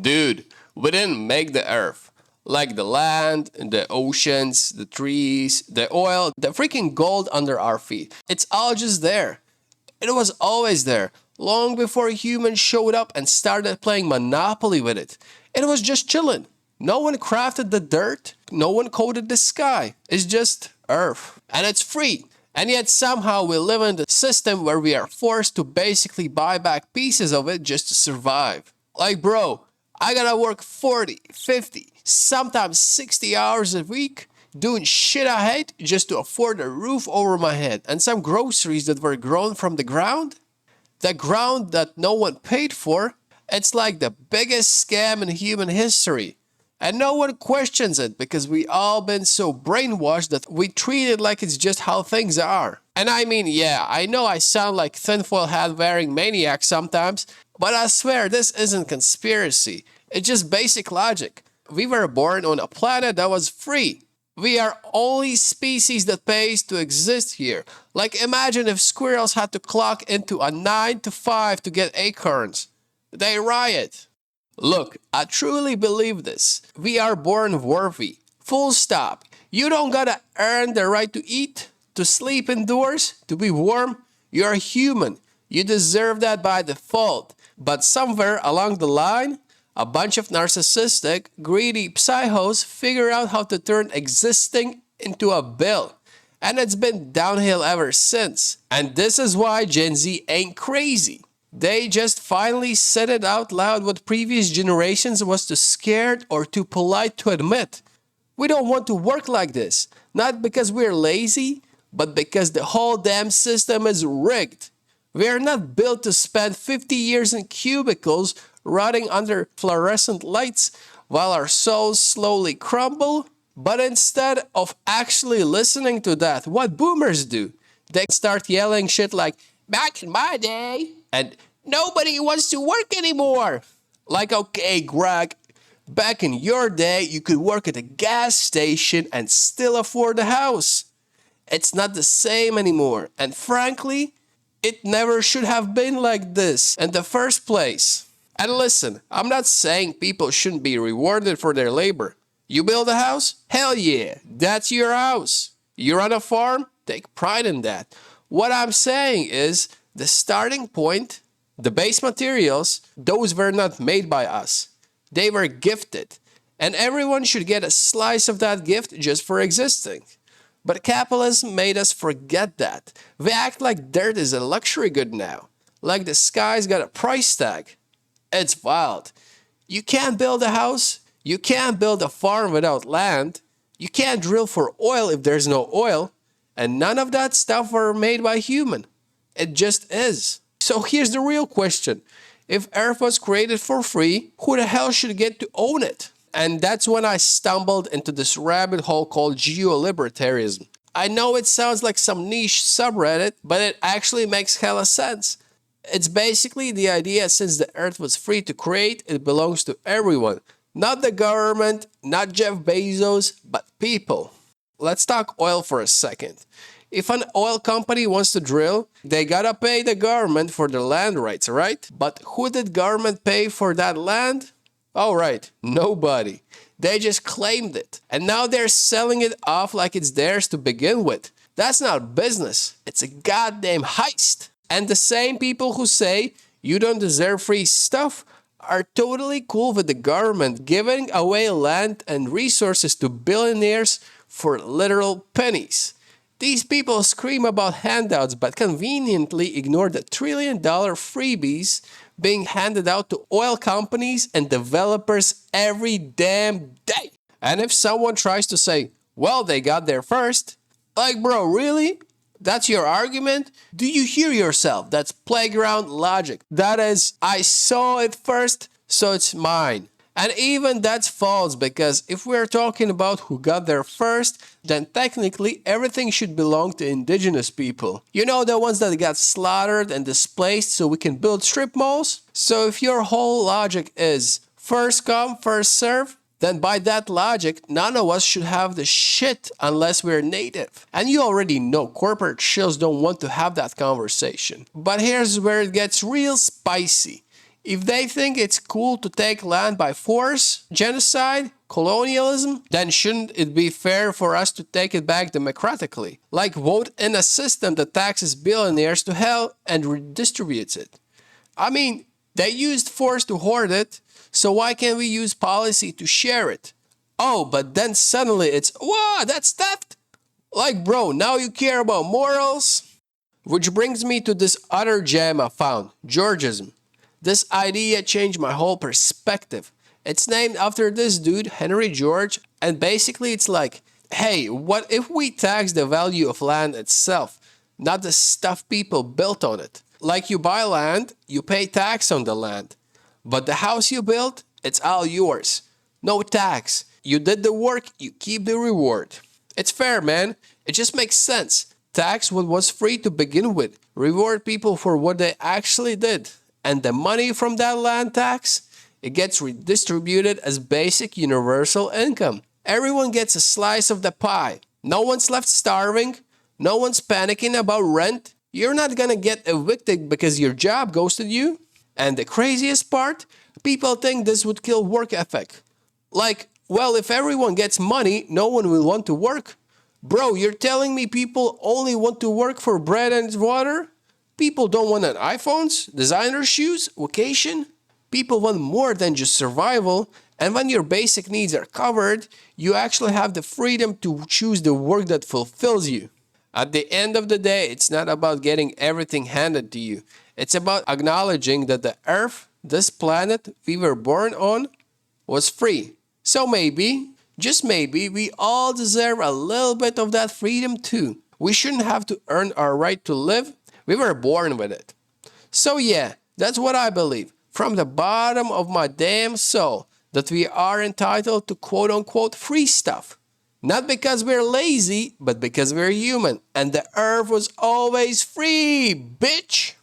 Dude, we didn't make the earth. Like the land, the oceans, the trees, the oil, the freaking gold under our feet. It's all just there. It was always there, long before humans showed up and started playing Monopoly with it. It was just chilling. No one crafted the dirt, no one coded the sky. It's just Earth. And it's free. And yet somehow we live in a system where we are forced to basically buy back pieces of it just to survive. Like, bro, I gotta work 40, 50, sometimes 60 hours a week doing shit I hate just to afford a roof over my head and some groceries that were grown from the ground that no one paid for. It's like the biggest scam in human history. And no one questions it because we all been so brainwashed that we treat it like it's just how things are. And I mean, yeah, I know I sound like tinfoil hat wearing maniac sometimes, but I swear this isn't conspiracy. It's just basic logic. We were born on a planet that was free. We are only species that pays to exist here. Like, imagine if squirrels had to clock into a 9 to 5 to get acorns. They riot. Look, I truly believe this. We are born worthy. Full stop. You don't gotta earn the right to eat, to sleep indoors, to be warm. You're human. You deserve that by default. But somewhere along the line, a bunch of narcissistic, greedy psychos figure out how to turn existing into a bill. And it's been downhill ever since. And this is why Gen Z ain't crazy. They just finally said it out loud what previous generations was too scared or too polite to admit. We don't want to work like this. Not because we're lazy, but because the whole damn system is rigged. We are not built to spend 50 years in cubicles rotting under fluorescent lights while our souls slowly crumble. But instead of actually listening to that, what boomers do, they start yelling shit like, "Back in my day," and "Nobody wants to work anymore." Like, okay, Greg, back in your day, you could work at a gas station and still afford a house. It's not the same anymore. And frankly, it never should have been like this in the first place. And listen, I'm not saying people shouldn't be rewarded for their labor. You build a house? Hell yeah, that's your house. You run a farm? Take pride in that. What I'm saying is the starting point, the base materials, those were not made by us. They were gifted. And everyone should get a slice of that gift just for existing. But capitalism made us forget that. We act like dirt is a luxury good now. Like the sky's got a price tag. It's wild. You can't build a house. You can't build a farm without land. You can't drill for oil if there's no oil. And none of that stuff were made by human. It just is. So here's the real question. If Earth was created for free, who the hell should get to own it? And that's when I stumbled into this rabbit hole called geolibertarianism. I know it sounds like some niche subreddit, but it actually makes hella sense. It's basically the idea since the Earth was free to create, it belongs to everyone. Not the government, not Jeff Bezos, but people. Let's talk oil for a second. If an oil company wants to drill, they gotta pay the government for the land rights, right? But who did government pay for that land? Oh, right, nobody. They just claimed it. And now they're selling it off like it's theirs to begin with. That's not business. It's a goddamn heist. And the same people who say you don't deserve free stuff are totally cool with the government giving away land and resources to billionaires for literal pennies. These people scream about handouts but conveniently ignore the trillion-dollar freebies being handed out to oil companies and developers every damn day. And if someone tries to say, well, they got there first, like, bro, really? That's your argument? Do you hear yourself? That's playground logic. That is, I saw it first, so it's mine. And even that's false, because if we're talking about who got there first, then technically everything should belong to indigenous people. You know, the ones that got slaughtered and displaced so we can build strip malls? So if your whole logic is first come, first serve, then by that logic, none of us should have the shit unless we're native. And you already know corporate shills don't want to have that conversation. But here's where it gets real spicy. If they think it's cool to take land by force, genocide, colonialism, then shouldn't it be fair for us to take it back democratically? Like vote in a system that taxes billionaires to hell and redistributes it. I mean, they used force to hoard it, so why can't we use policy to share it? Oh, but then suddenly it's, wow, that's theft? Like, bro, now you care about morals? Which brings me to this other gem I found, Georgism. This idea changed my whole perspective. It's named after this dude, Henry George, and basically it's like, hey, what if we tax the value of land itself, not the stuff people built on it? Like you buy land, you pay tax on the land. But the house you built, it's all yours. No tax. You did the work, you keep the reward. It's fair, man. It just makes sense. Tax what was free to begin with. Reward people for what they actually did. And the money from that land tax, it gets redistributed as basic universal income. Everyone gets a slice of the pie. No one's left starving. No one's panicking about rent. You're not gonna get evicted because your job ghosted you. And the craziest part, people think this would kill work ethic. Like, well, if everyone gets money, no one will want to work. Bro, you're telling me people only want to work for bread and water? People don't want an iPhones, designer shoes, vacation. People want more than just survival. And when your basic needs are covered, you actually have the freedom to choose the work that fulfills you. At the end of the day, it's not about getting everything handed to you. It's about acknowledging that the earth, this planet we were born on, was free. So maybe, just maybe, we all deserve a little bit of that freedom too. We shouldn't have to earn our right to live. We were born with it. So yeah, that's what I believe, from the bottom of my damn soul, that we are entitled to quote-unquote free stuff. Not because we're lazy, but because we're human. And the earth was always free, bitch!